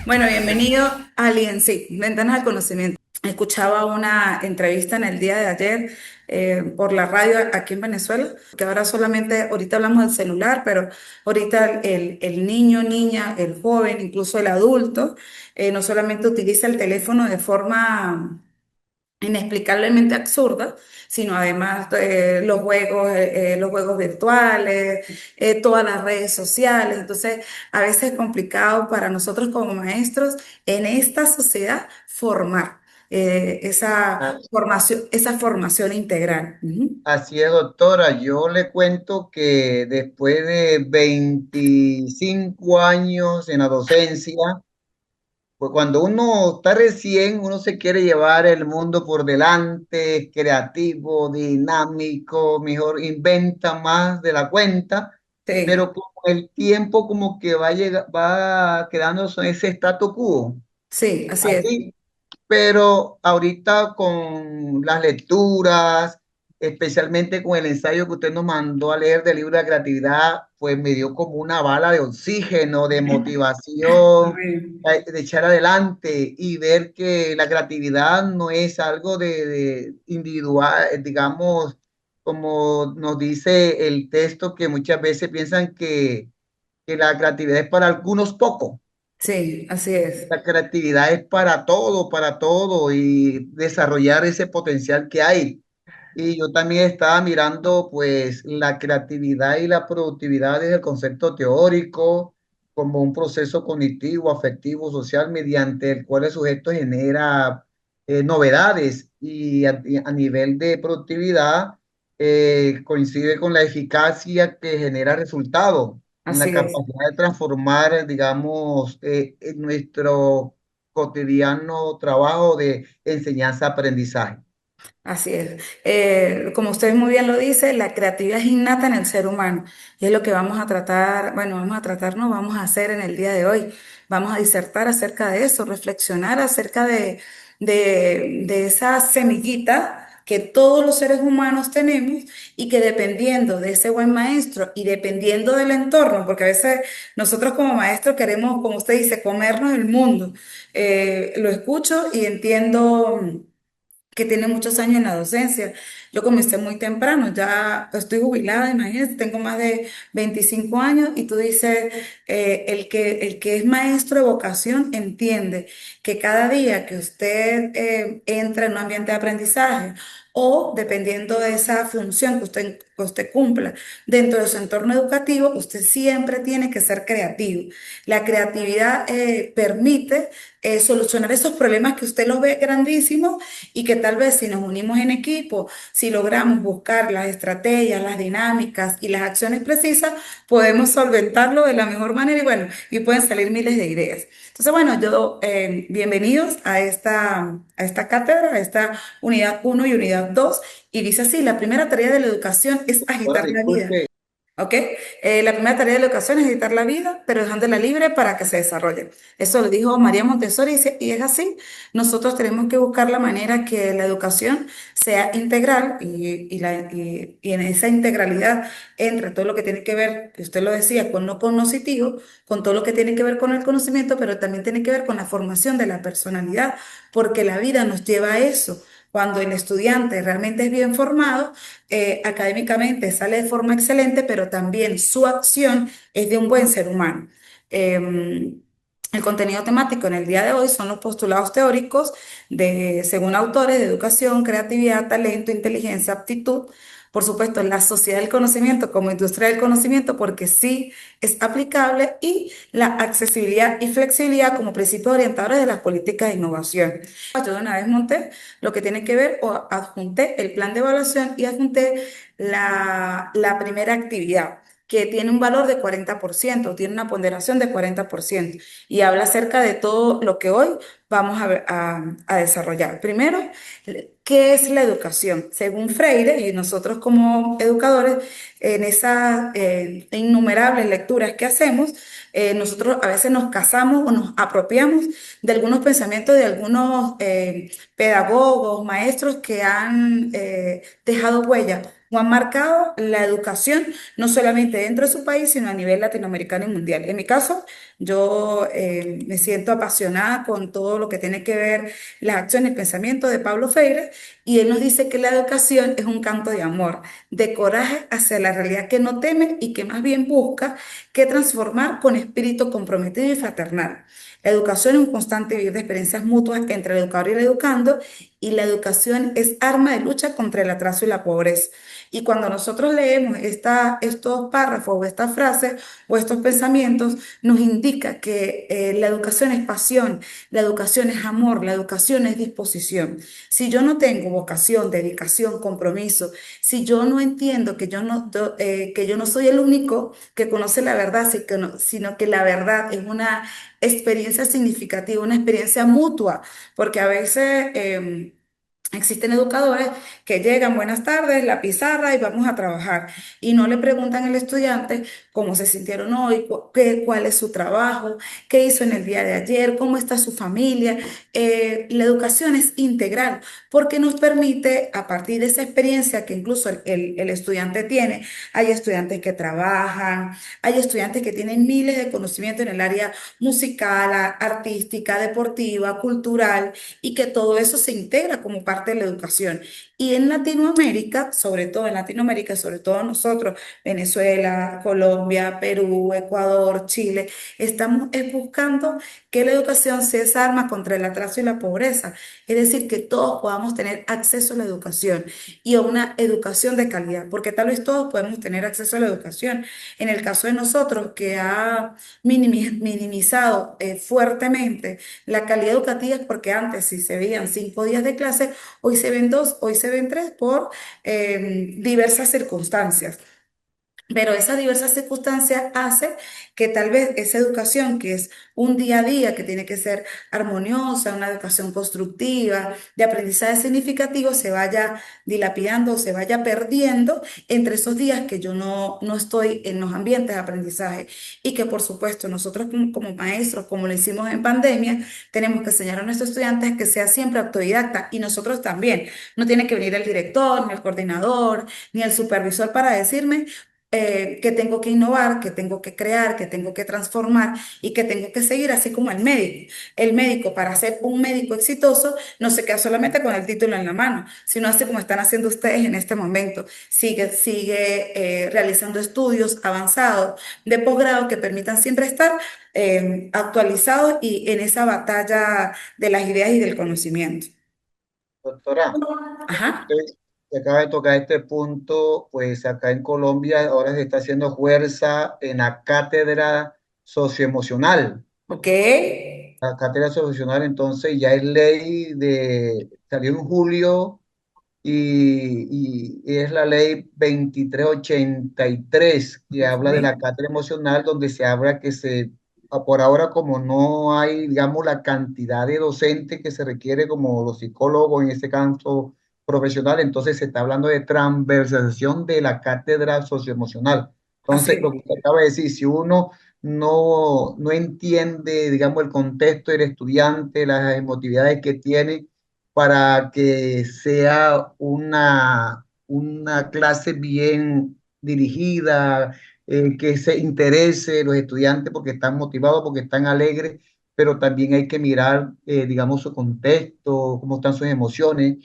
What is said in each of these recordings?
Bueno, bienvenido a Aliency, Ventanas al Conocimiento. Escuchaba una entrevista en el día de ayer por la radio aquí en Venezuela, que ahora solamente, ahorita hablamos del celular, pero ahorita el niño, niña, el joven, incluso el adulto, no solamente utiliza el teléfono de forma inexplicablemente absurda, sino además los juegos virtuales, todas las redes sociales. Entonces, a veces es complicado para nosotros como maestros en esta sociedad formar Ah, esa formación integral. Ujú. Así es, doctora. Yo le cuento que después de 25 años en la docencia, pues cuando uno está recién, uno se quiere llevar el mundo por delante, es creativo, dinámico, mejor inventa más de la cuenta, Sí, pero con el tiempo como que va quedando ese statu quo. sí, así es. Así, pero ahorita con las lecturas, especialmente con el ensayo que usted nos mandó a leer del libro de la creatividad, pues me dio como una bala de oxígeno, de motivación, Amén. de echar adelante y ver que la creatividad no es algo de individual, digamos, como nos dice el texto, que muchas veces piensan que la creatividad es para algunos pocos. Sí, así es. La creatividad es para todo y desarrollar ese potencial que hay. Y yo también estaba mirando pues la creatividad y la productividad desde el concepto teórico como un proceso cognitivo, afectivo, social, mediante el cual el sujeto genera novedades y a nivel de productividad coincide con la eficacia que genera resultados en la Así es. capacidad de transformar, digamos, en nuestro cotidiano trabajo de enseñanza-aprendizaje. Así es. Como usted muy bien lo dice, la creatividad es innata en el ser humano y es lo que vamos a tratar, bueno, vamos a tratar, no, vamos a hacer en el día de hoy. Vamos a disertar acerca de eso, reflexionar acerca de esa semillita que todos los seres humanos tenemos y que dependiendo de ese buen maestro y dependiendo del entorno, porque a veces nosotros como maestros queremos, como usted dice, comernos el mundo. Lo escucho y entiendo que tiene muchos años en la docencia. Yo comencé muy temprano, ya estoy jubilada, imagínate, tengo más de 25 años y tú dices, el que es maestro de vocación entiende que cada día que usted entra en un ambiente de aprendizaje o dependiendo de esa función que usted cumpla dentro de su entorno educativo, usted siempre tiene que ser creativo. La creatividad permite solucionar esos problemas que usted los ve grandísimos y que tal vez si nos unimos en equipo, si logramos buscar las estrategias, las dinámicas y las acciones precisas, podemos solventarlo de la mejor manera y bueno, y pueden salir miles de ideas. Entonces, bueno, bienvenidos a esta cátedra, a esta unidad uno y unidad 2 y dice así, la primera tarea de la educación es Ahora, agitar la vida. disculpe. ¿Ok? La primera tarea de la educación es editar la vida, pero dejándola libre para que se desarrolle. Eso lo dijo María Montessori y es así. Nosotros tenemos que buscar la manera que la educación sea integral y en esa integralidad entre todo lo que tiene que ver, que usted lo decía, con lo cognoscitivo, con todo lo que tiene que ver con el conocimiento, pero también tiene que ver con la formación de la personalidad, porque la vida nos lleva a eso. Cuando el estudiante realmente es bien formado, académicamente sale de forma excelente, pero también su acción es de un buen ser humano. El contenido temático en el día de hoy son los postulados teóricos según autores de educación, creatividad, talento, inteligencia, aptitud. Por supuesto, la sociedad del conocimiento como industria del conocimiento, porque sí es aplicable, y la accesibilidad y flexibilidad como principios orientadores de las políticas de innovación. Yo de una vez monté lo que tiene que ver o adjunté el plan de evaluación y adjunté la primera actividad que tiene un valor de 40%, tiene una ponderación de 40% y habla acerca de todo lo que hoy vamos a desarrollar. Primero, ¿qué es la educación? Según Freire, y nosotros como educadores, en esas innumerables lecturas que hacemos, nosotros a veces nos casamos o nos apropiamos de algunos pensamientos de algunos pedagogos, maestros que han dejado huella o han marcado la educación no solamente dentro de su país, sino a nivel latinoamericano y mundial. En mi caso, yo me siento apasionada con todo lo que tiene que ver las acciones y pensamientos de Pablo Freire, y él nos dice que la educación es un canto de amor, de coraje hacia la realidad que no teme y que más bien busca que transformar con espíritu comprometido y fraternal. La educación es un constante vivir de experiencias mutuas entre el educador y el educando, y la educación es arma de lucha contra el atraso y la pobreza. Y cuando nosotros leemos estos párrafos o estas frases o estos pensamientos, nos indica que la educación es pasión, la educación es amor, la educación es disposición. Si yo no tengo vocación, dedicación, compromiso, si yo no entiendo que yo no soy el único que conoce la verdad, sino que la verdad es una experiencia significativa, una experiencia mutua, porque a veces... existen educadores que llegan, buenas tardes, la pizarra y vamos a trabajar. Y no le preguntan al estudiante cómo se sintieron hoy, cuál es su trabajo, qué hizo en el día de ayer, cómo está su familia. La educación es integral porque nos permite, a partir de esa experiencia que incluso el estudiante tiene, hay estudiantes que trabajan, hay estudiantes que tienen miles de conocimientos en el área musical, artística, deportiva, cultural, y que todo eso se integra como parte de la educación. Y en Latinoamérica, sobre todo nosotros, Venezuela, Colombia, Perú, Ecuador, Chile, estamos buscando que la educación se desarma contra el atraso y la pobreza. Es decir, que todos podamos tener acceso a la educación y a una educación de calidad, porque tal vez todos podemos tener acceso a la educación. En el caso de nosotros, que ha minimizado fuertemente la calidad educativa, es porque antes si se veían 5 días de clase, hoy se ven 2, hoy se ven 3 por diversas circunstancias. Pero esas diversas circunstancias hacen que tal vez esa educación, que es un día a día, que tiene que ser armoniosa, una educación constructiva, de aprendizaje significativo, se vaya dilapidando, se vaya perdiendo entre esos días que yo no estoy en los ambientes de aprendizaje. Y que por supuesto nosotros como maestros, como lo hicimos en pandemia, tenemos que enseñar a nuestros estudiantes que sea siempre autodidacta, y nosotros también. No tiene que venir el director, ni el coordinador, ni el supervisor para decirme que tengo que innovar, que tengo que crear, que tengo que transformar y que tengo que seguir, así como el médico. El médico, para ser un médico exitoso, no se queda solamente con el título en la mano, sino hace como están haciendo ustedes en este momento. Sigue realizando estudios avanzados de posgrado que permitan siempre estar actualizados y en esa batalla de las ideas y del conocimiento. Doctora, Ajá, usted se acaba de tocar este punto, pues acá en Colombia ahora se está haciendo fuerza en la cátedra socioemocional. ok, La cátedra socioemocional entonces ya es ley salió en julio y es la ley 2383 que habla de la ok. cátedra emocional, donde se habla por ahora como no hay, digamos, la cantidad de docentes que se requiere como los psicólogos en este caso profesional, entonces se está hablando de transversalización de la cátedra socioemocional. Entonces, lo que Así. usted acaba de decir, si uno no entiende, digamos, el contexto del estudiante, las emotividades que tiene, para que sea una clase bien dirigida, que se interese los estudiantes porque están motivados, porque están alegres, pero también hay que mirar, digamos, su contexto, cómo están sus emociones.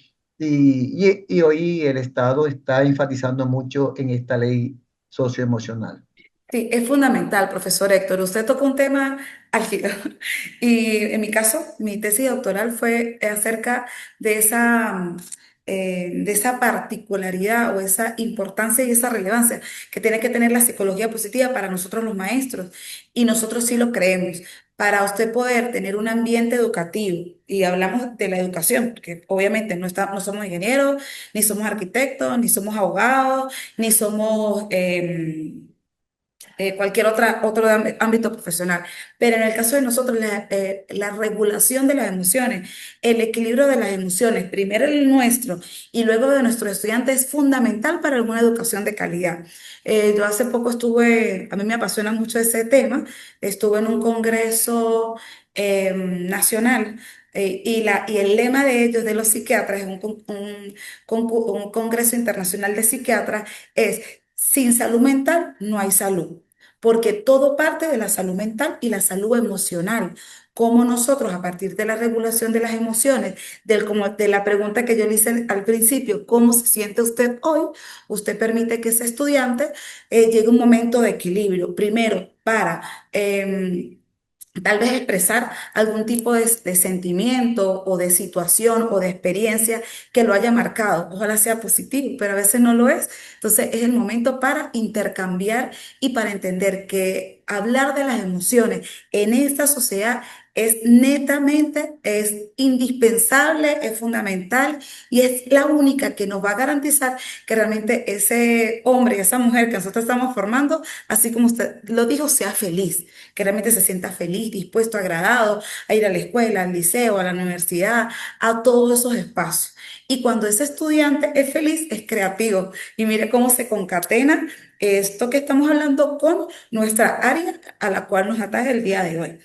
Y hoy el Estado está enfatizando mucho en esta ley socioemocional. Sí, es fundamental, profesor Héctor. Usted tocó un tema álgido. Y en mi caso, mi tesis doctoral fue acerca de esa particularidad o esa importancia y esa relevancia que tiene que tener la psicología positiva para nosotros los maestros. Y nosotros sí lo creemos. Para usted poder tener un ambiente educativo, y hablamos de la educación, porque obviamente no somos ingenieros, ni somos arquitectos, ni somos abogados, ni somos cualquier otro ámbito profesional. Pero en el caso de nosotros, la regulación de las emociones, el equilibrio de las emociones, primero el nuestro y luego de nuestros estudiantes, es fundamental para alguna educación de calidad. Yo hace poco estuve, a mí me apasiona mucho ese tema, estuve en un congreso nacional. Y el lema de ellos, de los psiquiatras, es un congreso internacional de psiquiatras, es: sin salud mental no hay salud, porque todo parte de la salud mental y la salud emocional. Como nosotros, a partir de la regulación de las emociones, de la pregunta que yo le hice al principio, ¿cómo se siente usted hoy? Usted permite que ese estudiante llegue a un momento de equilibrio, primero para tal vez expresar algún tipo de sentimiento o de situación o de experiencia que lo haya marcado. Ojalá sea positivo, pero a veces no lo es. Entonces es el momento para intercambiar y para entender que hablar de las emociones en esta sociedad es netamente, es indispensable, es fundamental y es la única que nos va a garantizar que realmente ese hombre y esa mujer que nosotros estamos formando, así como usted lo dijo, sea feliz, que realmente se sienta feliz, dispuesto, agradado a ir a la escuela, al liceo, a la universidad, a todos esos espacios. Y cuando ese estudiante es feliz, es creativo. Y mire cómo se concatena esto que estamos hablando con nuestra área a la cual nos atañe el día de hoy.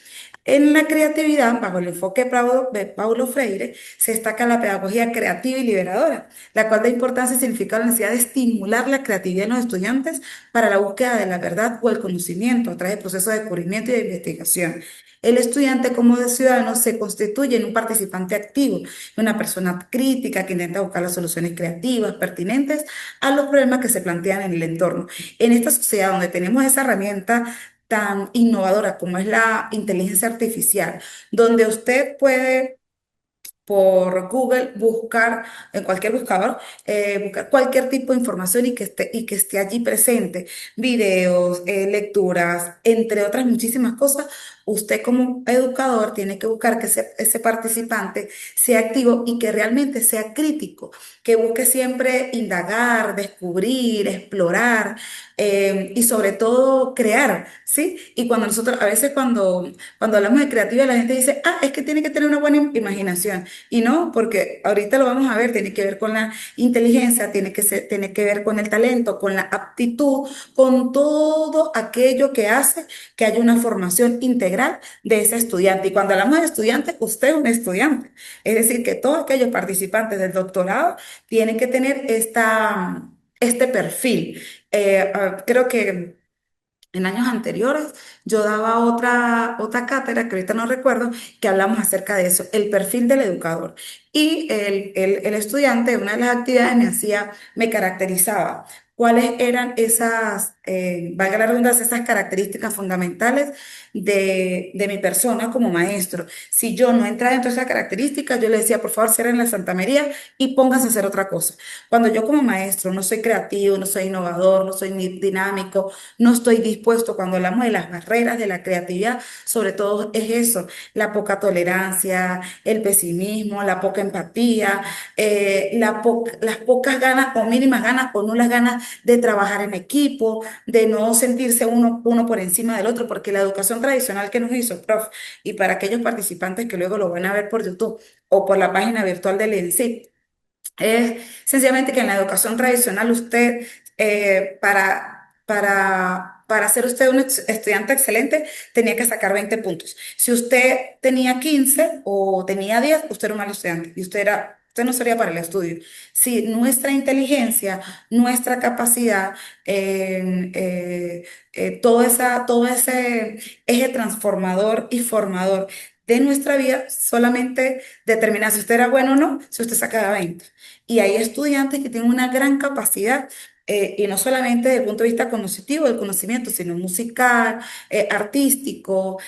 En la creatividad, bajo el enfoque de Paulo Freire, se destaca la pedagogía creativa y liberadora, la cual da importancia y significa la necesidad de estimular la creatividad en los estudiantes para la búsqueda de la verdad o el conocimiento a través del proceso de descubrimiento y de investigación. El estudiante como de ciudadano se constituye en un participante activo, una persona crítica que intenta buscar las soluciones creativas, pertinentes a los problemas que se plantean en el entorno. En esta sociedad donde tenemos esa herramienta tan innovadora como es la inteligencia artificial, donde usted puede por Google buscar en cualquier buscador, buscar cualquier tipo de información y que esté allí presente, videos, lecturas, entre otras muchísimas cosas. Usted como educador tiene que buscar que ese participante sea activo y que realmente sea crítico, que busque siempre indagar, descubrir, explorar y sobre todo crear, ¿sí? Y cuando nosotros, a veces cuando hablamos de creatividad, la gente dice, ah, es que tiene que tener una buena imaginación. Y no, porque ahorita lo vamos a ver, tiene que ver con la inteligencia, tiene que ver con el talento, con la aptitud, con todo aquello que hace que haya una formación integral de ese estudiante. Y cuando hablamos de estudiante, usted es un estudiante. Es decir, que todos aquellos participantes del doctorado tienen que tener este perfil. Creo que en años anteriores yo daba otra cátedra, que ahorita no recuerdo, que hablamos acerca de eso, el perfil del educador. Y el estudiante, una de las actividades me caracterizaba cuáles eran esas, valga la redundancia, esas características fundamentales de mi persona como maestro. Si yo no entraba dentro de esas características, yo le decía, por favor, cierren la Santa María y pónganse a hacer otra cosa. Cuando yo como maestro no soy creativo, no soy innovador, no soy ni dinámico, no estoy dispuesto, cuando hablamos de las barreras de la creatividad, sobre todo es eso, la poca tolerancia, el pesimismo, la poca empatía, las pocas ganas o mínimas ganas o nulas ganas de trabajar en equipo, de no sentirse uno por encima del otro, porque la educación tradicional que nos hizo el prof, y para aquellos participantes que luego lo van a ver por YouTube o por la página virtual del EDICIT, es sencillamente que en la educación tradicional usted, para ser usted un estudiante excelente, tenía que sacar 20 puntos. Si usted tenía 15 o tenía 10, usted era un mal estudiante y usted no sería para el estudio. Si nuestra inteligencia, nuestra capacidad, todo ese eje transformador y formador de nuestra vida solamente determina si usted era bueno o no, si usted sacaba 20. Y hay estudiantes que tienen una gran capacidad, y no solamente desde el punto de vista cognitivo del conocimiento, sino musical, artístico,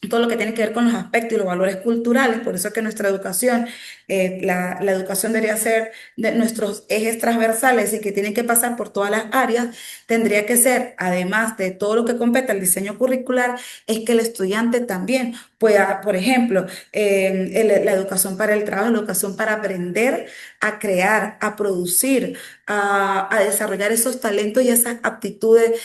todo lo que tiene que ver con los aspectos y los valores culturales. Por eso es que nuestra educación, la educación debería ser de nuestros ejes transversales y que tienen que pasar por todas las áreas. Tendría que ser, además de todo lo que compete al diseño curricular, es que el estudiante también pueda, por ejemplo, la educación para el trabajo, la educación para aprender a crear, a producir, a desarrollar esos talentos y esas aptitudes,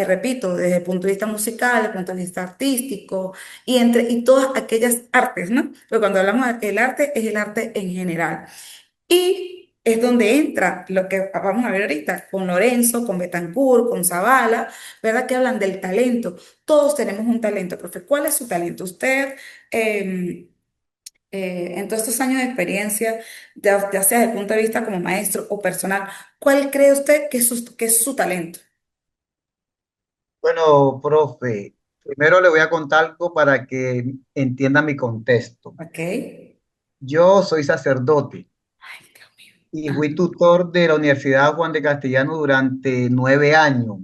repito, desde el punto de vista musical, desde el punto de vista artístico y todas aquellas artes, ¿no? Porque cuando hablamos del arte, es el arte en general. Y es donde entra lo que vamos a ver ahorita con Lorenzo, con Betancourt, con Zavala, ¿verdad? Que hablan del talento. Todos tenemos un talento, profe. ¿Cuál es su talento? Usted, eh, en todos estos años de experiencia, ya sea desde el punto de vista como maestro o personal, ¿cuál cree usted que es su talento? Bueno, profe, primero le voy a contar algo para que entienda mi contexto. ¿Ok? Yo soy sacerdote Ay, Dios mío. y Ah, fui tutor de la Universidad Juan de Castellano durante 9 años.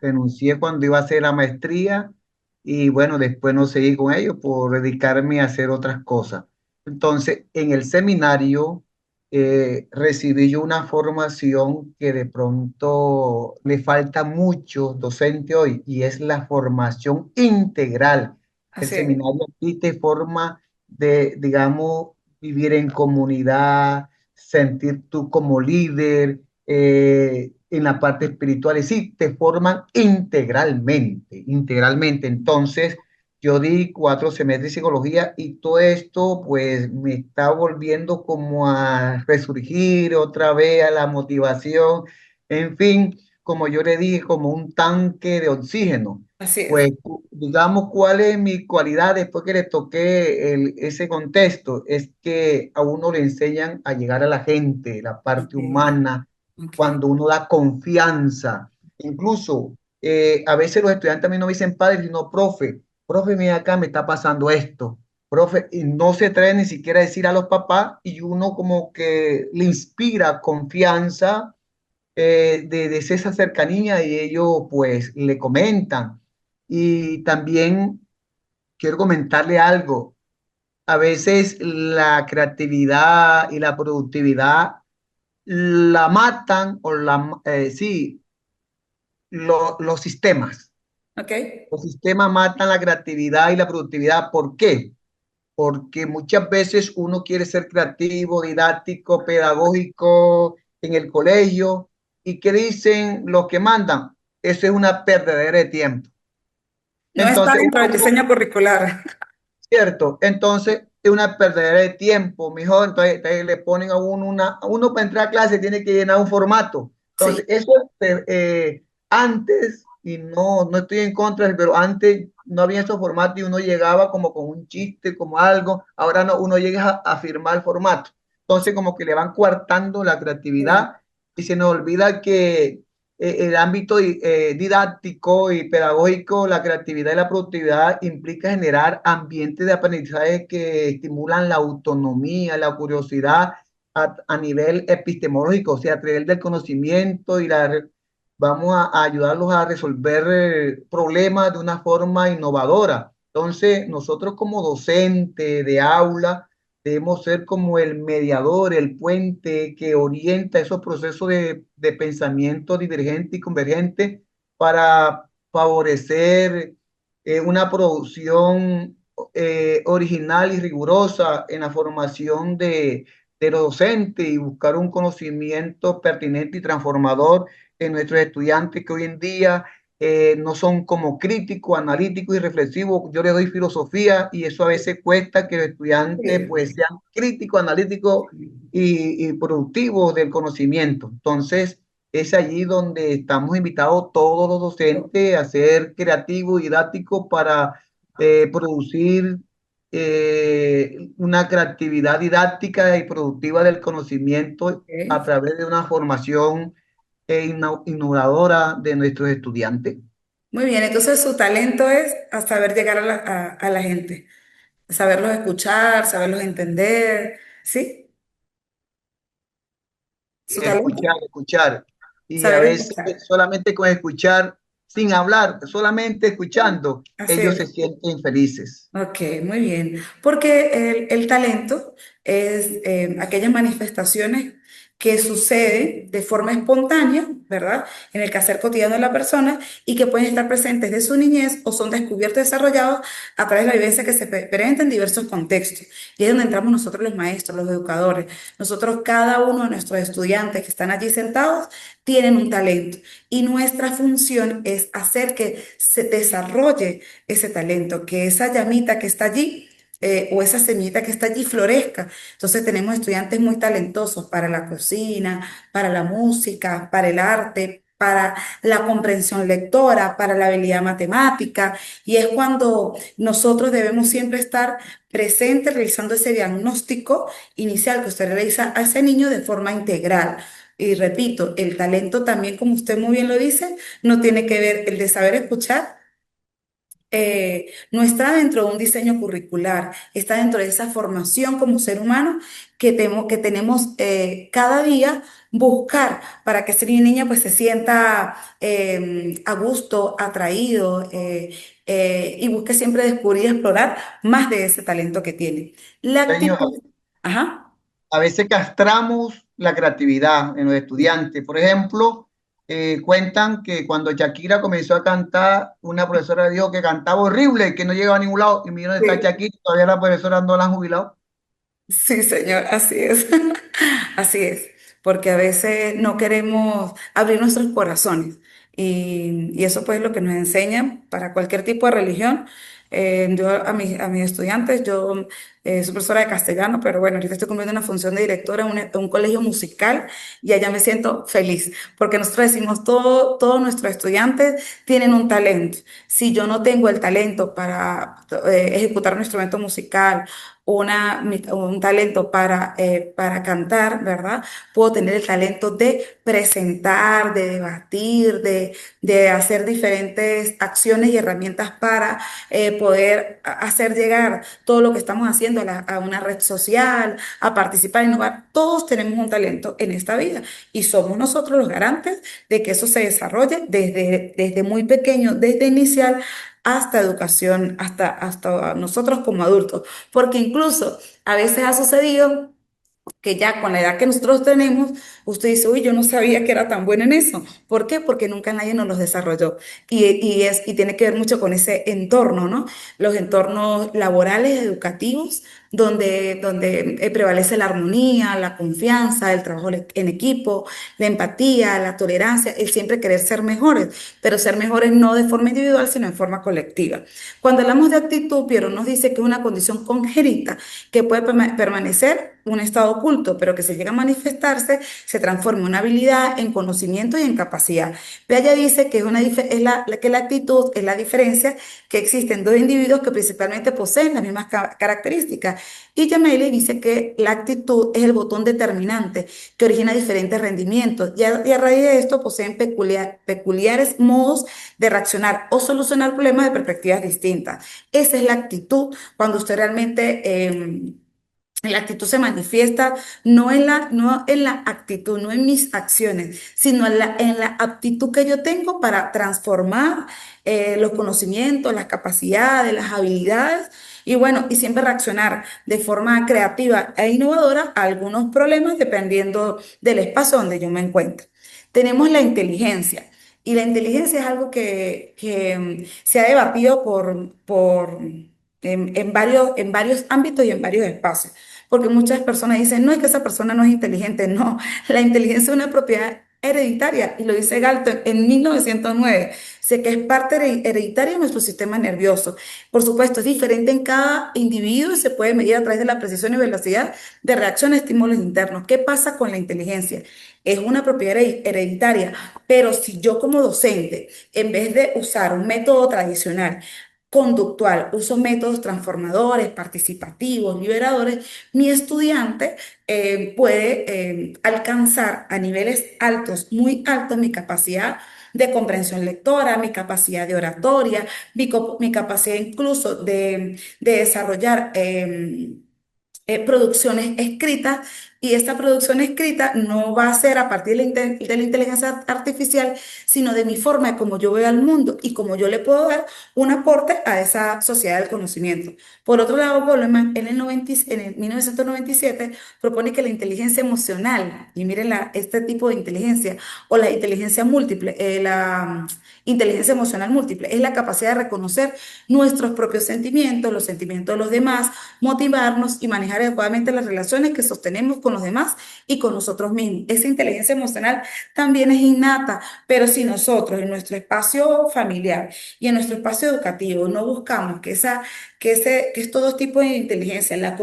Renuncié cuando iba a hacer la maestría y bueno, después no seguí con ello por dedicarme a hacer otras cosas. Entonces, en el seminario recibí yo una formación que de pronto le falta mucho docente hoy y es la formación integral. El así es. seminario aquí te forma de, digamos, vivir en comunidad, sentir tú como líder, en la parte espiritual, es decir, te forman integralmente, integralmente. Entonces, yo di 4 semestres de psicología y todo esto pues me está volviendo como a resurgir otra vez a la motivación, en fin, como yo le dije, como un tanque de oxígeno. Así Pues es. digamos, ¿cuál es mi cualidad después que le toqué ese contexto? Es que a uno le enseñan a llegar a la gente, la parte Ok, humana, ok. cuando uno da confianza. Incluso a veces los estudiantes a mí no me dicen padre, sino profe, mira acá, me está pasando esto. Profe, y no se trae ni siquiera a decir a los papás y uno como que le inspira confianza de esa cercanía y ellos pues le comentan. Y también quiero comentarle algo. A veces la creatividad y la productividad la matan o sí, los sistemas. Ok. Los sistemas matan la creatividad y la productividad. ¿Por qué? Porque muchas veces uno quiere ser creativo, didáctico, pedagógico en el colegio. ¿Y qué dicen los que mandan? Eso es una perdedera de tiempo. No está Entonces, dentro del uno diseño curricular. cierto, entonces es una perdedera de tiempo, mijo. Entonces le ponen a uno para entrar a clase tiene que llenar un formato. Entonces, Sí. eso antes, y no estoy en contra, pero antes no había esos formatos y uno llegaba como con un chiste, como algo. Ahora no, uno llega a firmar el formato. Entonces, como que le van coartando la Sí. creatividad y se nos olvida que el ámbito didáctico y pedagógico, la creatividad y la productividad implica generar ambientes de aprendizaje que estimulan la autonomía, la curiosidad a nivel epistemológico, o sea, a nivel del conocimiento vamos a ayudarlos a resolver problemas de una forma innovadora. Entonces, nosotros como docente de aula, debemos ser como el mediador, el puente que orienta esos procesos de pensamiento divergente y convergente para favorecer una producción original y rigurosa en la formación de los docentes y buscar un conocimiento pertinente y transformador en nuestros estudiantes que hoy en día no son como críticos, analíticos y reflexivos. Yo les doy filosofía y eso a veces cuesta que los estudiantes pues Sí. sean críticos, analíticos y productivos del conocimiento. Entonces, es allí donde estamos invitados todos los docentes a ser creativos y didácticos para producir una creatividad didáctica y productiva del conocimiento a Ok. través de una formación innovadora de nuestros estudiantes. Muy bien, entonces su talento es a saber llegar a la gente, saberlos escuchar, saberlos entender, ¿sí? Su talento, Escuchar, escuchar. Y a saber veces escuchar. solamente con escuchar, sin hablar, solamente escuchando, Así ellos se es. sienten felices. Ok, muy bien. Porque el talento es aquellas manifestaciones que suceden de forma espontánea, ¿verdad? En el quehacer cotidiano de la persona y que pueden estar presentes de su niñez o son descubiertos y desarrollados a través de la vivencia que se presenta en diversos contextos. Y es donde entramos nosotros los maestros, los educadores. Nosotros, cada uno de nuestros estudiantes que están allí sentados, tienen un talento y nuestra función es hacer que se desarrolle ese talento, que esa llamita que está allí o esa semillita que está allí florezca. Entonces tenemos estudiantes muy talentosos para la cocina, para la música, para el arte, para la comprensión lectora, para la habilidad matemática. Y es cuando nosotros debemos siempre estar presentes realizando ese diagnóstico inicial que usted realiza a ese niño de forma integral. Y repito, el talento también, como usted muy bien lo dice, no tiene que ver el de saber escuchar, no está dentro de un diseño curricular, está dentro de esa formación como ser humano que tenemos cada día buscar para que ese niño y niña pues se sienta a gusto, atraído y busque siempre descubrir y explorar más de ese talento que tiene. La Señor, actitud, ajá. a veces castramos la creatividad en los estudiantes. Por ejemplo, cuentan que cuando Shakira comenzó a cantar, una profesora dijo que cantaba horrible, que no llegaba a ningún lado. Y mira dónde está Sí. Shakira, todavía la profesora no la han jubilado. Sí, señor, así es. Así es, porque a veces no queremos abrir nuestros corazones y eso pues es lo que nos enseñan para cualquier tipo de religión. Yo a mis estudiantes, yo soy profesora de castellano, pero bueno, ahorita estoy cumpliendo una función de directora en un colegio musical y allá me siento feliz, porque nosotros decimos, todos nuestros estudiantes tienen un talento. Si yo no tengo el talento para ejecutar un instrumento musical, un talento para cantar, ¿verdad? Puedo tener el talento de presentar, de debatir, de hacer diferentes acciones y herramientas para poder hacer llegar todo lo que estamos haciendo a una red social, a participar, a innovar. Todos tenemos un talento en esta vida y somos nosotros los garantes de que eso se desarrolle desde muy pequeño, desde inicial hasta educación, hasta nosotros como adultos. Porque incluso a veces ha sucedido que ya con la edad que nosotros tenemos, usted dice, uy, yo no sabía que era tan buena en eso. ¿Por qué? Porque nunca nadie nos los desarrolló. Y tiene que ver mucho con ese entorno, ¿no? Los entornos laborales, educativos, donde prevalece la armonía, la confianza, el trabajo en equipo, la empatía, la tolerancia, el siempre querer ser mejores, pero ser mejores no de forma individual, sino en forma colectiva. Cuando hablamos de actitud, Piero nos dice que es una condición congénita que puede permanecer un estado oculto, pero que se llega a manifestarse, se transforma en una habilidad, en conocimiento y en capacidad. Ella dice que, que la actitud es la diferencia que existen dos individuos que principalmente poseen las mismas características. Y Jameli dice que la actitud es el botón determinante que origina diferentes rendimientos y a raíz de esto poseen peculiares modos de reaccionar o solucionar problemas de perspectivas distintas. Esa es la actitud cuando usted realmente la actitud se manifiesta no en la actitud, no en mis acciones, sino en la aptitud que yo tengo para transformar los conocimientos, las capacidades, las habilidades y bueno, y siempre reaccionar de forma creativa e innovadora a algunos problemas dependiendo del espacio donde yo me encuentre. Tenemos la inteligencia. Y la inteligencia es algo que se ha debatido en varios ámbitos y en varios espacios. Porque muchas personas dicen, no es que esa persona no es inteligente, no, la inteligencia es una propiedad hereditaria, y lo dice Galton en 1909, sé que es parte hereditaria de nuestro sistema nervioso. Por supuesto, es diferente en cada individuo y se puede medir a través de la precisión y velocidad de reacción a estímulos internos. ¿Qué pasa con la inteligencia? Es una propiedad hereditaria, pero si yo como docente, en vez de usar un método tradicional, conductual, uso métodos transformadores, participativos, liberadores, mi estudiante puede alcanzar a niveles altos, muy altos, mi capacidad de comprensión lectora, mi capacidad de oratoria, mi capacidad incluso de desarrollar producciones escritas Y esta producción escrita no va a ser a partir de la inteligencia artificial, sino de mi forma de cómo yo veo al mundo y cómo yo le puedo dar un aporte a esa sociedad del conocimiento. Por otro lado, Goleman en el 1997 propone que la inteligencia emocional, y miren este tipo de inteligencia, o la inteligencia múltiple, inteligencia emocional múltiple, es la capacidad de reconocer nuestros propios sentimientos, los sentimientos de los demás, motivarnos y manejar adecuadamente las relaciones que sostenemos con los demás y con nosotros mismos. Esa inteligencia emocional también es innata, pero si nosotros en nuestro espacio familiar y en nuestro espacio educativo no buscamos que estos dos tipos de inteligencia, la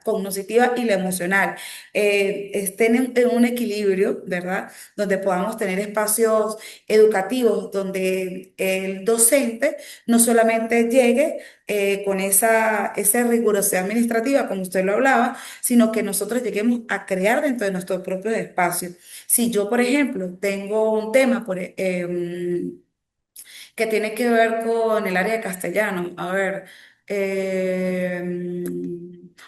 cognitiva y la emocional, estén en un equilibrio, ¿verdad? Donde podamos tener espacios educativos donde el docente no solamente llegue con esa rigurosidad administrativa, como usted lo hablaba, sino que nosotros lleguemos a crear dentro de nuestros propios espacios. Si yo, por ejemplo, tengo un tema que tiene que ver con el área de castellano, a ver,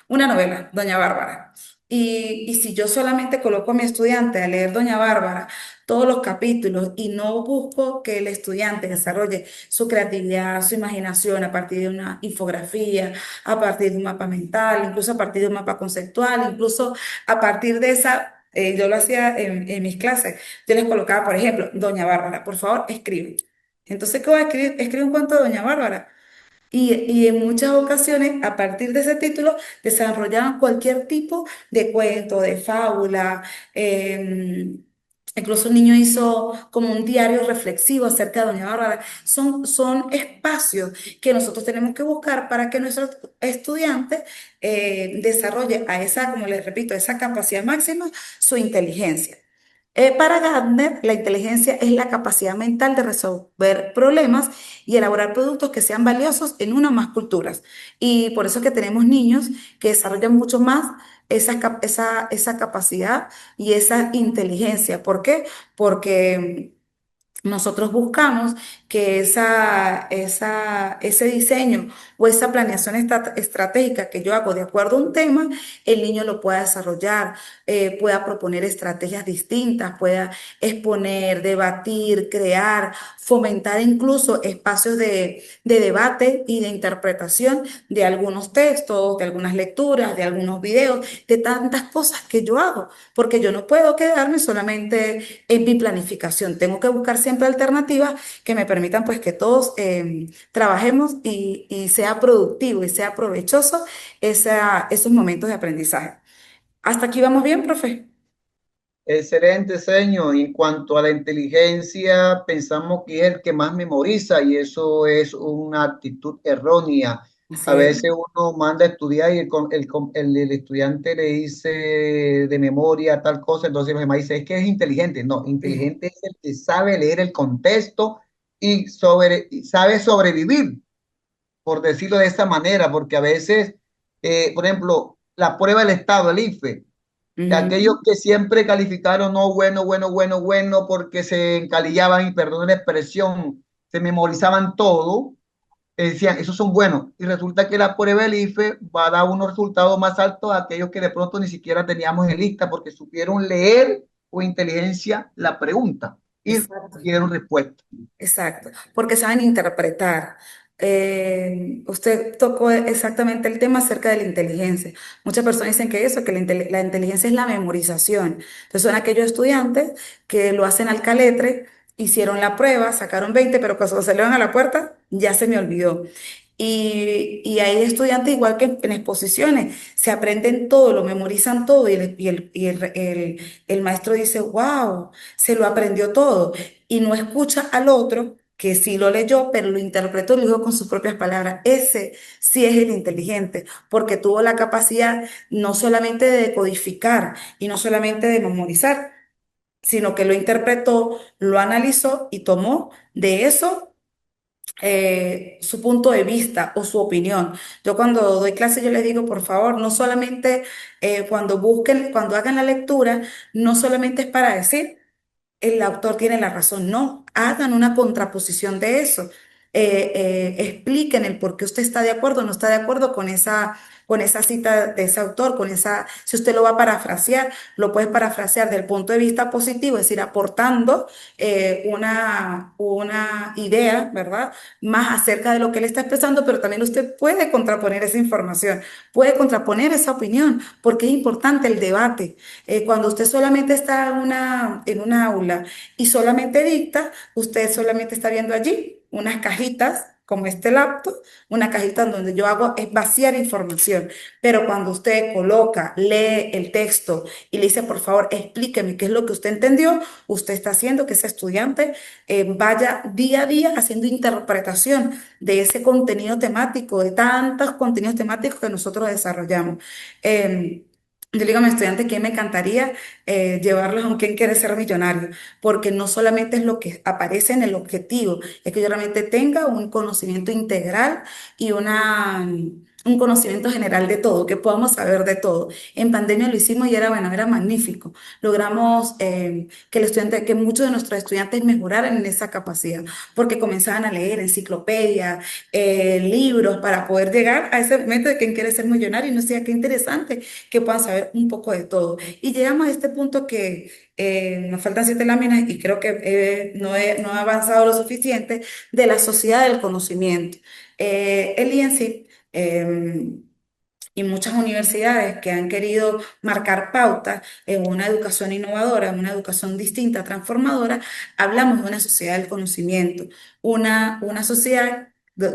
una novela, Doña Bárbara. Y si yo solamente coloco a mi estudiante a leer Doña Bárbara todos los capítulos y no busco que el estudiante desarrolle su creatividad, su imaginación a partir de una infografía, a partir de un mapa mental, incluso a partir de un mapa conceptual, incluso a partir de yo lo hacía en mis clases, yo les colocaba, por ejemplo, Doña Bárbara, por favor, escribe. Entonces, ¿qué voy a escribir? Escribe un cuento de Doña Bárbara. Y en muchas ocasiones, a partir de ese título, desarrollaban cualquier tipo de cuento, de fábula. Incluso un niño hizo como un diario reflexivo acerca de Doña Bárbara. Son espacios que nosotros tenemos que buscar para que nuestro estudiante desarrolle a esa, como les repito, esa capacidad máxima, su inteligencia. Para Gardner, la inteligencia es la capacidad mental de resolver problemas y elaborar productos que sean valiosos en una o más culturas. Y por eso es que tenemos niños que desarrollan mucho más esa capacidad y esa inteligencia. ¿Por qué? Porque nosotros buscamos que ese diseño o esa planeación estratégica que yo hago de acuerdo a un tema, el niño lo pueda desarrollar, pueda proponer estrategias distintas, pueda exponer, debatir, crear, fomentar incluso espacios de debate y de interpretación de algunos textos, de algunas lecturas, de algunos videos, de tantas cosas que yo hago, porque yo no puedo quedarme solamente en mi planificación. Tengo que buscar siempre alternativas que me permitan pues que todos trabajemos y sea productivo y sea provechoso esos momentos de aprendizaje. ¿Hasta aquí vamos bien, profe? Excelente, señor. En cuanto a la inteligencia, pensamos que es el que más memoriza y eso es una actitud errónea. A Así es. veces uno manda a estudiar y el estudiante le dice de memoria tal cosa, entonces los demás dicen, es que es inteligente. No, Sí. inteligente es el que sabe leer el contexto y sabe sobrevivir, por decirlo de esa manera, porque a veces, por ejemplo, la prueba del Estado, el IFE, de aquellos Ujú. que siempre calificaron no bueno, bueno, bueno, bueno, porque se encalillaban, y perdón la expresión, se memorizaban todo, decían, esos son buenos. Y resulta que la prueba del IFE va a dar unos resultados más altos a aquellos que de pronto ni siquiera teníamos en lista porque supieron leer con inteligencia la pregunta y Exacto. dieron respuesta. Exacto, porque saben interpretar. Usted tocó exactamente el tema acerca de la inteligencia. Muchas personas dicen que eso, que la inteligencia es la memorización. Entonces son aquellos estudiantes que lo hacen al caletre, hicieron la prueba, sacaron 20, pero cuando salieron a la puerta ya se me olvidó. Y hay estudiantes igual que en exposiciones, se aprenden todo, lo memorizan todo y el maestro dice, wow, se lo aprendió todo y no escucha al otro que sí lo leyó, pero lo interpretó y lo dijo con sus propias palabras. Ese sí es el inteligente, porque tuvo la capacidad no solamente de decodificar y no solamente de memorizar, sino que lo interpretó, lo analizó y tomó de eso su punto de vista o su opinión. Yo cuando doy clase, yo les digo, por favor, no solamente cuando busquen, cuando hagan la lectura, no solamente es para decir, el autor tiene la razón. No, hagan una contraposición de eso. expliquen el por qué usted está de acuerdo o no está de acuerdo con esa cita de ese autor, si usted lo va a parafrasear, lo puede parafrasear desde el punto de vista positivo, es decir, aportando una idea, ¿verdad? Más acerca de lo que él está expresando, pero también usted puede contraponer esa información, puede contraponer esa opinión, porque es importante el debate. Cuando usted solamente está en una aula y solamente dicta, usted solamente está viendo allí unas cajitas como este laptop, una cajita en donde yo hago es vaciar información, pero cuando usted coloca, lee el texto y le dice, por favor, explíqueme qué es lo que usted entendió, usted está haciendo que ese estudiante vaya día a día haciendo interpretación de ese contenido temático, de tantos contenidos temáticos que nosotros desarrollamos. Eh, yo le digo a mis estudiantes que me encantaría llevarlos a un quien quiere ser millonario, porque no solamente es lo que aparece en el objetivo, es que yo realmente tenga un conocimiento integral y un conocimiento general de todo, que podamos saber de todo. En pandemia lo hicimos y era bueno, era magnífico. Logramos que muchos de nuestros estudiantes mejoraran en esa capacidad, porque comenzaban a leer enciclopedias, libros para poder llegar a ese momento de quien quiere ser millonario y no sé, qué interesante que puedan saber un poco de todo. Y llegamos a este punto que nos faltan 7 láminas y creo que no he avanzado lo suficiente de la sociedad del conocimiento. El INSI y muchas universidades que han querido marcar pautas en una educación innovadora, en una educación distinta, transformadora, hablamos de una sociedad del conocimiento, una sociedad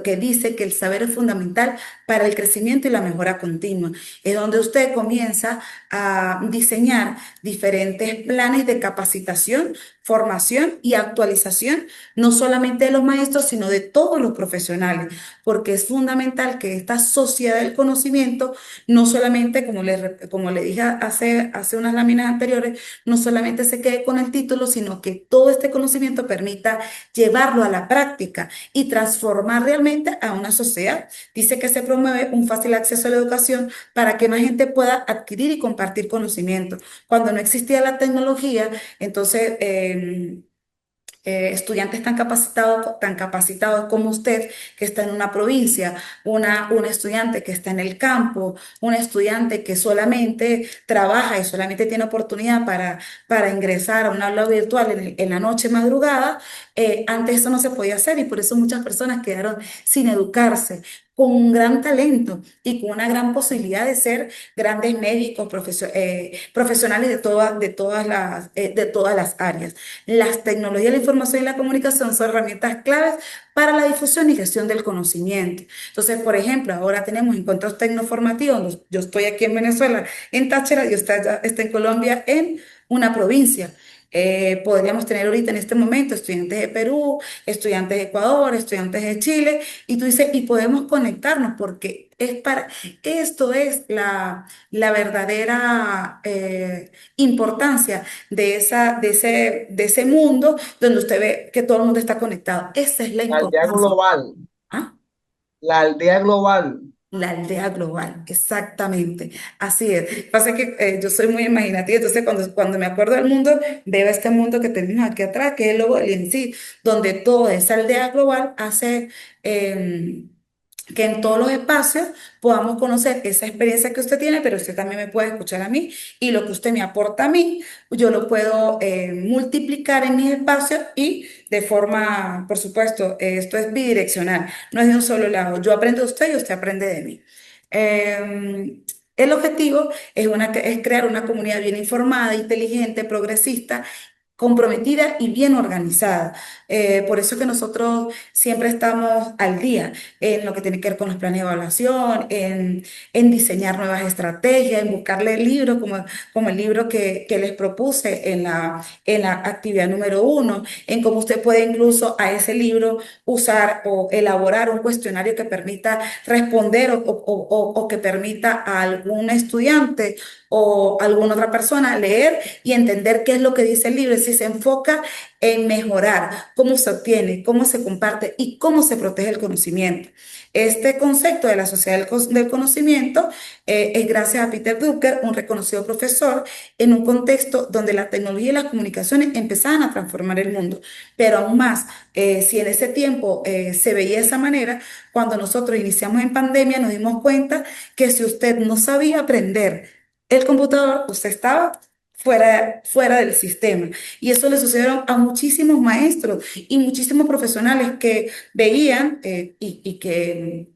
que dice que el saber es fundamental para el crecimiento y la mejora continua. Es donde usted comienza a diseñar diferentes planes de capacitación, formación y actualización, no solamente de los maestros, sino de todos los profesionales, porque es fundamental que esta sociedad del conocimiento no solamente, como le dije hace unas láminas anteriores, no solamente se quede con el título, sino que todo este conocimiento permita llevarlo a la práctica y transformar realmente a una sociedad. Dice que se promueve un fácil acceso a la educación para que más gente pueda adquirir y compartir conocimiento. Cuando no existía la tecnología, entonces estudiantes tan capacitados como usted, que está en una provincia, un estudiante que está en el campo, un estudiante que solamente trabaja y solamente tiene oportunidad para ingresar a un aula virtual en la noche madrugada, antes eso no se podía hacer y por eso muchas personas quedaron sin educarse, con un gran talento y con una gran posibilidad de ser grandes médicos, profesionales de todas las áreas. Las tecnologías de la información y la comunicación son herramientas claves para la difusión y gestión del conocimiento. Entonces, por ejemplo, ahora tenemos encuentros tecnoformativos. Yo estoy aquí en Venezuela, en Táchira, y usted está en Colombia, en una provincia. Podríamos tener ahorita en este momento estudiantes de Perú, estudiantes de Ecuador, estudiantes de Chile, y tú dices, y podemos conectarnos porque esto es la verdadera importancia de ese mundo donde usted ve que todo el mundo está conectado. Esa es la La aldea importancia. global, ¿Ah? la aldea global. La aldea global, exactamente. Así es. Pasa que yo soy muy imaginativa, entonces cuando me acuerdo del mundo, veo este mundo que tenemos aquí atrás, que es el logo del INSI, donde toda esa aldea global hace que en todos los espacios podamos conocer esa experiencia que usted tiene, pero usted también me puede escuchar a mí y lo que usted me aporta a mí, yo lo puedo multiplicar en mis espacios y de forma, por supuesto, esto es bidireccional, no es de un solo lado. Yo aprendo de usted y usted aprende de mí. El objetivo es crear una comunidad bien informada, inteligente, progresista, comprometida y bien organizada. Por eso que nosotros siempre estamos al día en lo que tiene que ver con los planes de evaluación, en diseñar nuevas estrategias, en buscarle libros como el libro que les propuse en la actividad número 1, en cómo usted puede incluso a ese libro usar o elaborar un cuestionario que permita responder o que permita a algún estudiante o alguna otra persona leer y entender qué es lo que dice el libro, si se enfoca en mejorar cómo se obtiene, cómo se comparte y cómo se protege el conocimiento. Este concepto de la sociedad del conocimiento es gracias a Peter Drucker, un reconocido profesor, en un contexto donde la tecnología y las comunicaciones empezaban a transformar el mundo. Pero aún más, si en ese tiempo se veía de esa manera, cuando nosotros iniciamos en pandemia nos dimos cuenta que si usted no sabía aprender el computador, usted estaba fuera del sistema. Y eso le sucedió a muchísimos maestros y muchísimos profesionales que veían que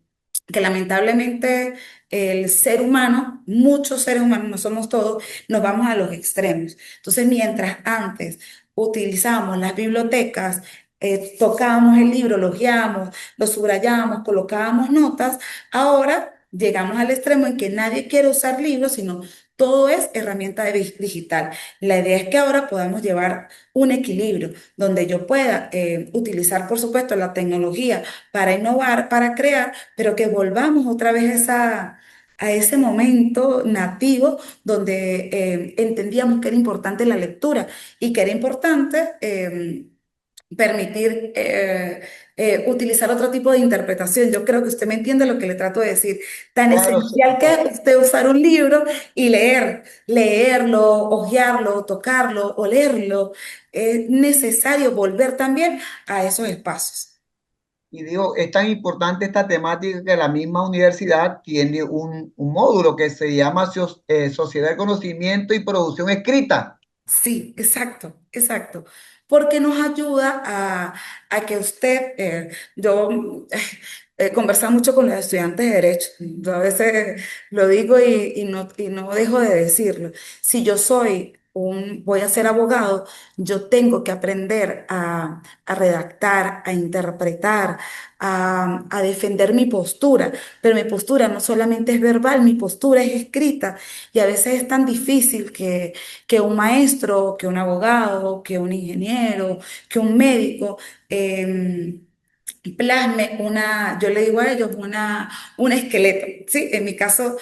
lamentablemente el ser humano, muchos seres humanos, no somos todos, nos vamos a los extremos. Entonces, mientras antes utilizábamos las bibliotecas, tocábamos el libro, lo guiábamos, lo subrayábamos, colocábamos notas, ahora llegamos al extremo en que nadie quiere usar libros, sino todo es herramienta digital. La idea es que ahora podamos llevar un equilibrio donde yo pueda utilizar, por supuesto, la tecnología para innovar, para crear, pero que volvamos otra vez a ese momento nativo donde entendíamos que era importante la lectura y que era importante permitir utilizar otro tipo de interpretación. Yo creo que usted me entiende lo que le trato de decir. Tan Claro, sí, esencial que es usted usar un libro y leerlo, hojearlo, tocarlo, olerlo. Es necesario volver también a esos espacios. y digo, es tan importante esta temática que la misma universidad tiene un módulo que se llama Sociedad de Conocimiento y Producción Escrita. Sí, exacto, exacto. Porque nos ayuda a que usted, yo he conversado mucho con los estudiantes de Derecho, yo a veces lo digo y no dejo de decirlo. Si yo voy a ser abogado, yo tengo que aprender a redactar, a interpretar, a defender mi postura, pero mi postura no solamente es verbal, mi postura es escrita y a veces es tan difícil que un maestro, que un abogado, que un ingeniero, que un médico plasme yo le digo a ellos, un esqueleto, ¿sí? En mi caso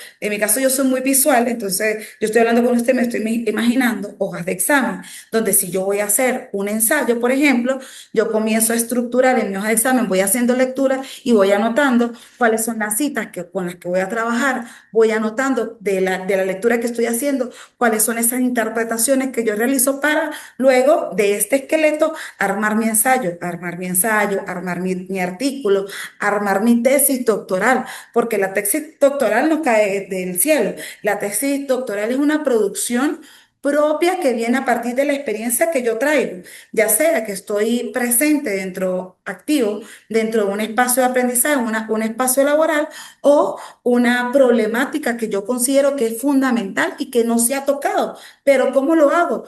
yo soy muy visual, entonces yo estoy hablando con usted, me estoy imaginando hojas de examen, donde si yo voy a hacer un ensayo, por ejemplo, yo comienzo a estructurar en mi hoja de examen, voy haciendo lectura y voy anotando cuáles son las citas con las que voy a trabajar, voy anotando de la lectura que estoy haciendo, cuáles son esas interpretaciones que yo realizo para luego de este esqueleto armar mi ensayo, armar mi artículo, armar mi tesis doctoral, porque la tesis doctoral no cae del cielo. La tesis doctoral es una producción propia que viene a partir de la experiencia que yo traigo, ya sea que estoy presente activo, dentro de un espacio de aprendizaje, un espacio laboral o una problemática que yo considero que es fundamental y que no se ha tocado. Pero ¿cómo lo hago?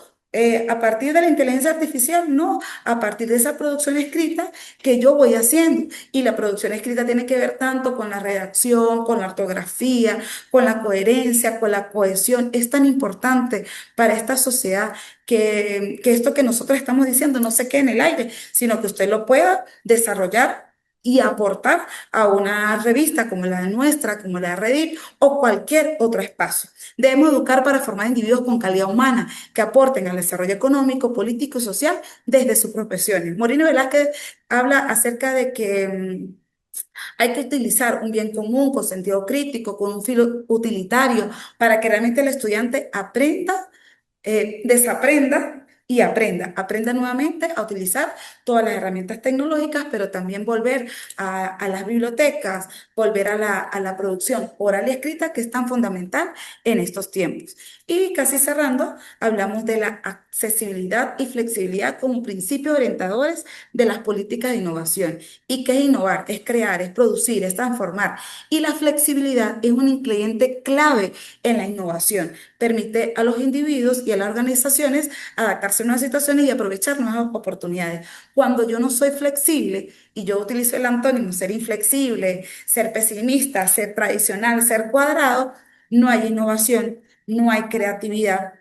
A partir de la inteligencia artificial, no, a partir de esa producción escrita que yo voy haciendo. Y la producción escrita tiene que ver tanto con la redacción, con la ortografía, con la coherencia, con la cohesión. Es tan importante para esta sociedad que esto que nosotros estamos diciendo no se quede en el aire, sino que usted lo pueda desarrollar y aportar a una revista como la de nuestra, como la de Reddit o cualquier otro espacio. Debemos educar para formar individuos con calidad humana que aporten al desarrollo económico, político y social desde sus profesiones. Moreno Velázquez habla acerca de que hay que utilizar un bien común con sentido crítico, con un filo utilitario, para que realmente el estudiante aprenda desaprenda y aprenda nuevamente a utilizar todas las herramientas tecnológicas, pero también volver a las bibliotecas, volver a la producción oral y escrita, que es tan fundamental en estos tiempos. Y casi cerrando, hablamos de la accesibilidad y flexibilidad como principios orientadores de las políticas de innovación. ¿Y qué es innovar? Es crear, es producir, es transformar. Y la flexibilidad es un ingrediente clave en la innovación. Permite a los individuos y a las organizaciones adaptarse a nuevas situaciones y aprovechar nuevas oportunidades. Cuando yo no soy flexible y yo utilizo el antónimo ser inflexible, ser pesimista, ser tradicional, ser cuadrado, no hay innovación, no hay creatividad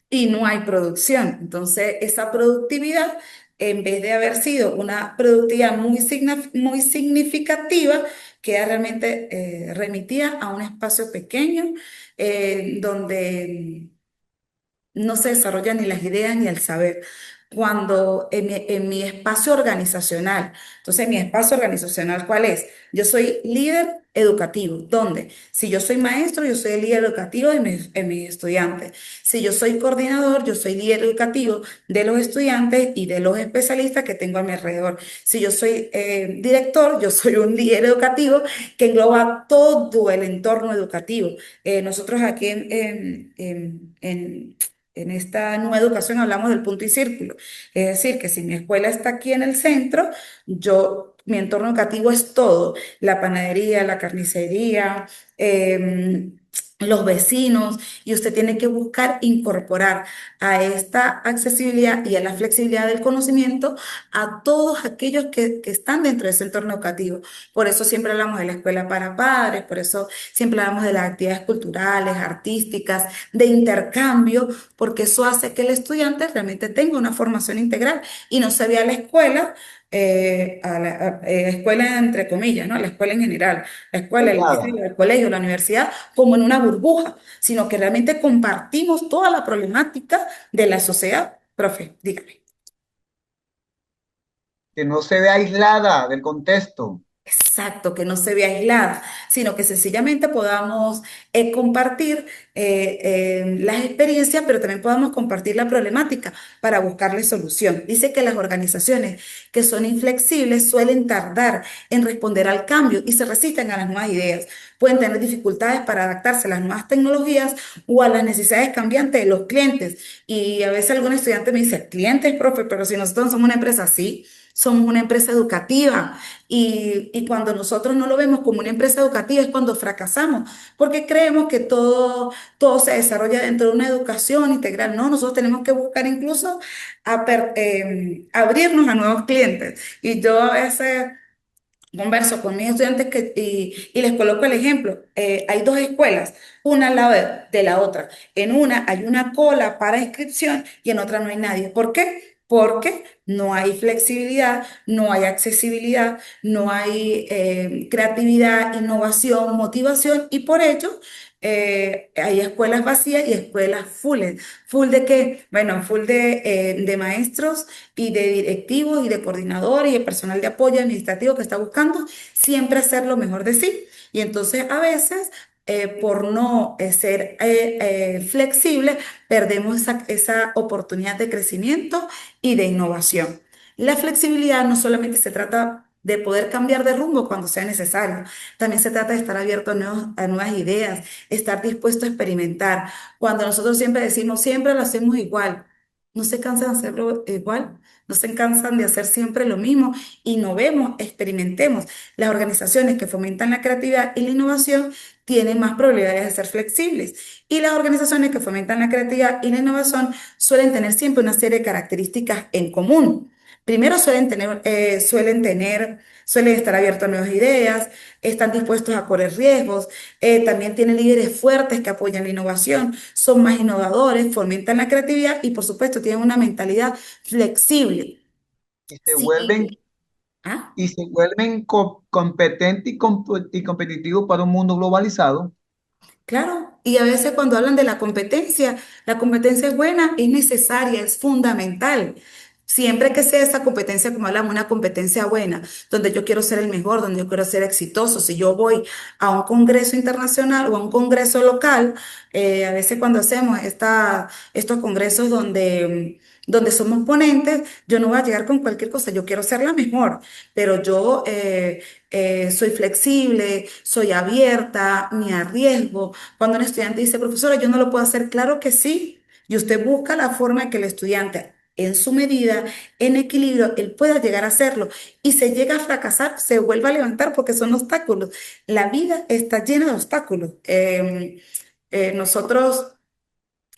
y no hay producción. Entonces, esa productividad, en vez de haber sido una productividad muy significativa, queda realmente remitida a un espacio pequeño donde no se desarrollan ni las ideas ni el saber. Cuando en mi espacio organizacional, entonces mi espacio organizacional, ¿cuál es? Yo soy líder educativo. ¿Dónde? Si yo soy maestro, yo soy el líder educativo de mis estudiantes. Si yo soy coordinador, yo soy líder educativo de los estudiantes y de los especialistas que tengo a mi alrededor. Si yo soy director, yo soy un líder educativo que engloba todo el entorno educativo. Nosotros aquí en esta nueva educación hablamos del punto y círculo. Es decir, que si mi escuela está aquí en el centro, mi entorno educativo es todo, la panadería, la carnicería, los vecinos, y usted tiene que buscar incorporar a esta accesibilidad y a la flexibilidad del conocimiento a todos aquellos que están dentro de ese entorno educativo. Por eso siempre hablamos de la escuela para padres, por eso siempre hablamos de las actividades culturales, artísticas, de intercambio, porque eso hace que el estudiante realmente tenga una formación integral y no se vea la escuela, escuela entre comillas, ¿no? La escuela en general, la escuela, el aislada, liceo, el colegio, la universidad, como en una burbuja, sino que realmente compartimos toda la problemática de la sociedad. Profe, dígame. que no se ve aislada del contexto. Exacto, que no se vea aislada, sino que sencillamente podamos compartir las experiencias, pero también podamos compartir la problemática para buscarle solución. Dice que las organizaciones que son inflexibles suelen tardar en responder al cambio y se resisten a las nuevas ideas. Pueden tener dificultades para adaptarse a las nuevas tecnologías o a las necesidades cambiantes de los clientes. Y a veces algún estudiante me dice, clientes, profe, pero si nosotros somos una empresa así. Somos una empresa educativa y cuando nosotros no lo vemos como una empresa educativa es cuando fracasamos, porque creemos que todo se desarrolla dentro de una educación integral. No, nosotros tenemos que buscar incluso abrirnos a nuevos clientes. Y yo a veces converso con mis estudiantes y les coloco el ejemplo. Hay dos escuelas, una al lado de la otra. En una hay una cola para inscripción y en otra no hay nadie. ¿Por qué? Porque no hay flexibilidad, no hay accesibilidad, no hay creatividad, innovación, motivación y por ello hay escuelas vacías y escuelas fulles. ¿Full de qué? Bueno, full de maestros y de directivos y de coordinadores y de personal de apoyo administrativo que está buscando siempre hacer lo mejor de sí. Y entonces a veces, por no ser flexible, perdemos esa oportunidad de crecimiento y de innovación. La flexibilidad no solamente se trata de poder cambiar de rumbo cuando sea necesario, también se trata de estar abierto a nuevas ideas, estar dispuesto a experimentar. Cuando nosotros siempre decimos, siempre lo hacemos igual, no se cansan de hacerlo igual, no se cansan de hacer siempre lo mismo, innovemos, experimentemos. Las organizaciones que fomentan la creatividad y la innovación tienen más probabilidades de ser flexibles y las organizaciones que fomentan la creatividad y la innovación suelen tener siempre una serie de características en común. Primero suelen estar abiertos a nuevas ideas, están dispuestos a correr riesgos, también tienen líderes fuertes que apoyan la innovación, son más innovadores, fomentan la creatividad y por supuesto tienen una mentalidad flexible. Y se vuelven, Sí. ¿Ah? y se vuelven competentes y competitivos para un mundo globalizado. Claro, y a veces cuando hablan de la competencia es buena, es necesaria, es fundamental. Siempre que sea esa competencia, como hablamos, una competencia buena, donde yo quiero ser el mejor, donde yo quiero ser exitoso. Si yo voy a un congreso internacional o a un congreso local, a veces cuando hacemos estos congresos donde somos ponentes, yo no voy a llegar con cualquier cosa, yo quiero ser la mejor, pero yo soy flexible, soy abierta, me arriesgo. Cuando un estudiante dice, profesora, yo no lo puedo hacer, claro que sí. Y usted busca la forma de que el estudiante, en su medida, en equilibrio, él pueda llegar a hacerlo. Y se llega a fracasar, se vuelve a levantar porque son obstáculos. La vida está llena de obstáculos. Nosotros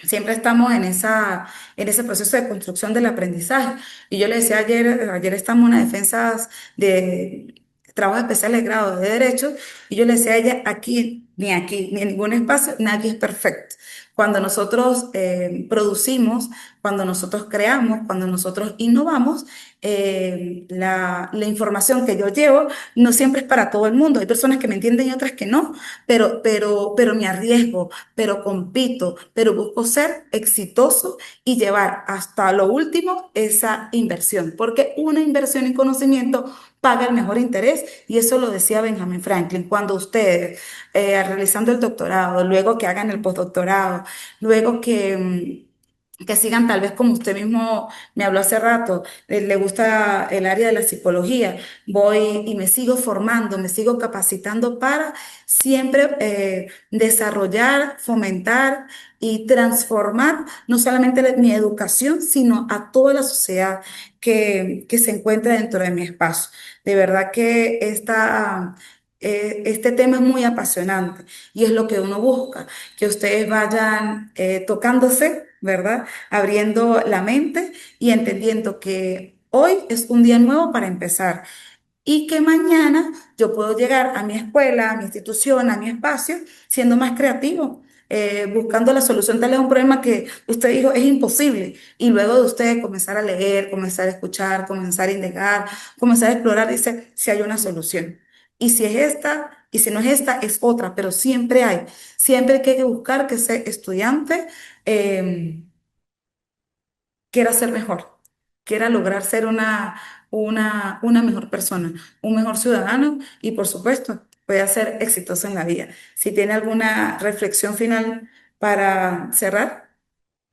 siempre estamos en ese proceso de construcción del aprendizaje. Y yo le decía ayer estamos en unas defensas de trabajo especial de grado de Derecho, y yo le decía a ella, aquí, ni en ningún espacio, nadie es perfecto. Cuando nosotros producimos, cuando nosotros creamos, cuando nosotros innovamos, la información que yo llevo no siempre es para todo el mundo. Hay personas que me entienden y otras que no, pero me arriesgo, pero compito, pero busco ser exitoso y llevar hasta lo último esa inversión, porque una inversión en conocimiento paga el mejor interés y eso lo decía Benjamin Franklin. Cuando ustedes, realizando el doctorado, luego que hagan el postdoctorado, luego que sigan tal vez como usted mismo me habló hace rato, le gusta el área de la psicología, voy y me sigo formando, me sigo capacitando para siempre desarrollar, fomentar y transformar no solamente mi educación, sino a toda la sociedad que se encuentra dentro de mi espacio. De verdad que este tema es muy apasionante y es lo que uno busca, que ustedes vayan tocándose, ¿verdad? Abriendo la mente y entendiendo que hoy es un día nuevo para empezar y que mañana yo puedo llegar a mi escuela, a mi institución, a mi espacio, siendo más creativo, buscando la solución tal vez a un problema que usted dijo es imposible. Y luego de usted comenzar a leer, comenzar a escuchar, comenzar a indagar, comenzar a explorar, dice si hay una solución. Y si es esta, y si no es esta, es otra, pero siempre hay que buscar que ese estudiante eh, quiera ser mejor, quiera lograr ser una mejor persona, un mejor ciudadano y por supuesto pueda ser exitoso en la vida. Si tiene alguna reflexión final para cerrar.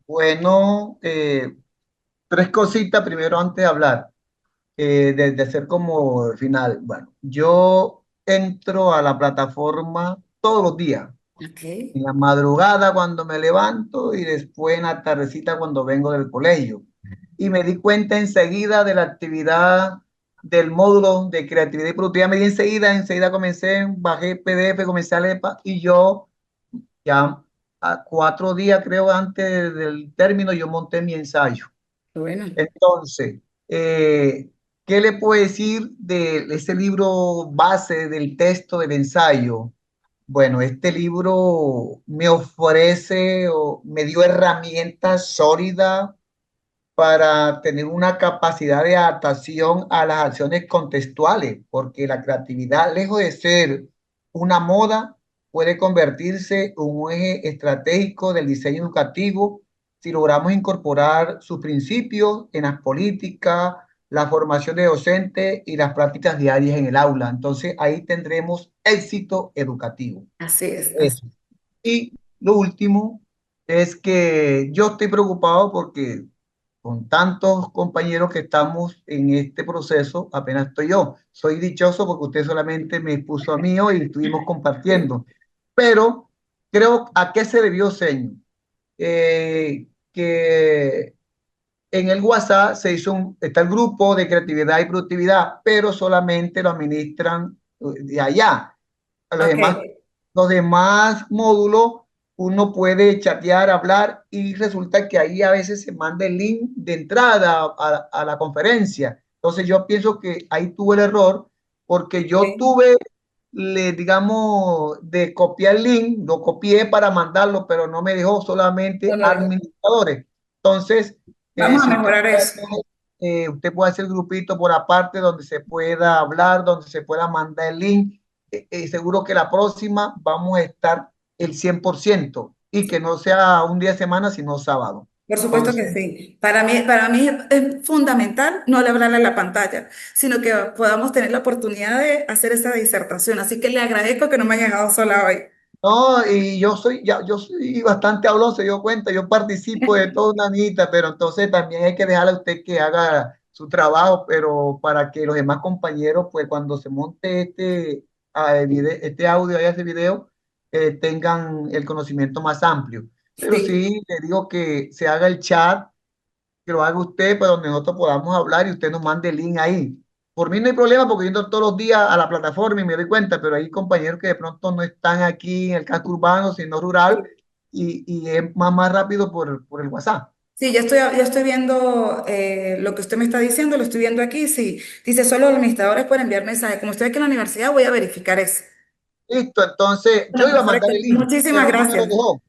Bueno, tres cositas primero antes de hablar, de hacer como el final. Bueno, yo entro a la plataforma todos los días, Ok, en la madrugada cuando me levanto y después en la tardecita cuando vengo del colegio. Y me di cuenta enseguida de la actividad del módulo de creatividad y productividad. Me di enseguida comencé, bajé PDF, comencé a leer y yo ya a 4 días creo antes del término yo monté mi ensayo. bueno, Entonces, eh, ¿qué le puedo decir de ese libro base del texto del ensayo? Bueno, este libro me ofrece o me dio herramientas sólidas para tener una capacidad de adaptación a las acciones contextuales, porque la creatividad, lejos de ser una moda, puede convertirse en un eje estratégico del diseño educativo si logramos incorporar sus principios en las políticas, la formación de docentes y las prácticas diarias en el aula. Entonces ahí tendremos éxito educativo. así es, así. Eso. Y lo último es que yo estoy preocupado porque con tantos compañeros que estamos en este proceso, apenas estoy yo. Soy dichoso porque usted solamente me puso a mí hoy y estuvimos compartiendo. Pero creo a qué se debió, señor. Que en el WhatsApp está el grupo de creatividad y productividad, pero solamente lo administran de allá. A Ok, los demás módulos, uno puede chatear, hablar y resulta que ahí a veces se manda el link de entrada a la conferencia. Entonces yo pienso que ahí tuve el error porque yo ok, tuve, digamos, de copiar el link, lo copié para mandarlo, pero no me dejó no solamente lo dejo. administradores. Entonces, Vamos a si mejorar eso. usted puede hacer grupito por aparte donde se pueda hablar, donde se pueda mandar el link. Seguro que la próxima vamos a estar el 100% y que no sea un día de semana, sino sábado. Por supuesto Entonces, que sí. Para mí es fundamental no hablarle a la pantalla, sino que podamos tener la oportunidad de hacer esa disertación. Así que le agradezco que no me haya dejado sola hoy. no, y yo soy bastante habloso, yo cuento, yo participo de toda una mitad, pero entonces también hay que dejarle a usted que haga su trabajo, pero para que los demás compañeros, pues cuando se monte este audio y este video, tengan el conocimiento más amplio. Pero Sí. sí, le digo que se haga el chat, que lo haga usted para donde nosotros podamos hablar y usted nos mande el link ahí. Por mí no hay problema porque yo entro todos los días a la plataforma y me doy cuenta, pero hay compañeros que de pronto no están aquí en el casco urbano, sino rural, y es más rápido por el WhatsApp. Sí, ya estoy viendo lo que usted me está diciendo, lo estoy viendo aquí. Sí, dice solo los administradores pueden enviar mensajes. Como estoy aquí en la universidad, voy a verificar eso. Listo, entonces yo Bueno, iba a mandar perfecto. el link, Muchísimas pero no me lo gracias. dejó.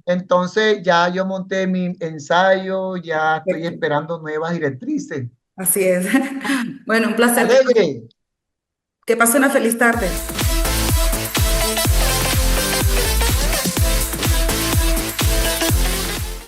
Entonces ya yo monté mi ensayo, ya estoy Perfecto. esperando nuevas directrices. Así es. Bueno, un placer. Alegre. Que pase una feliz tarde.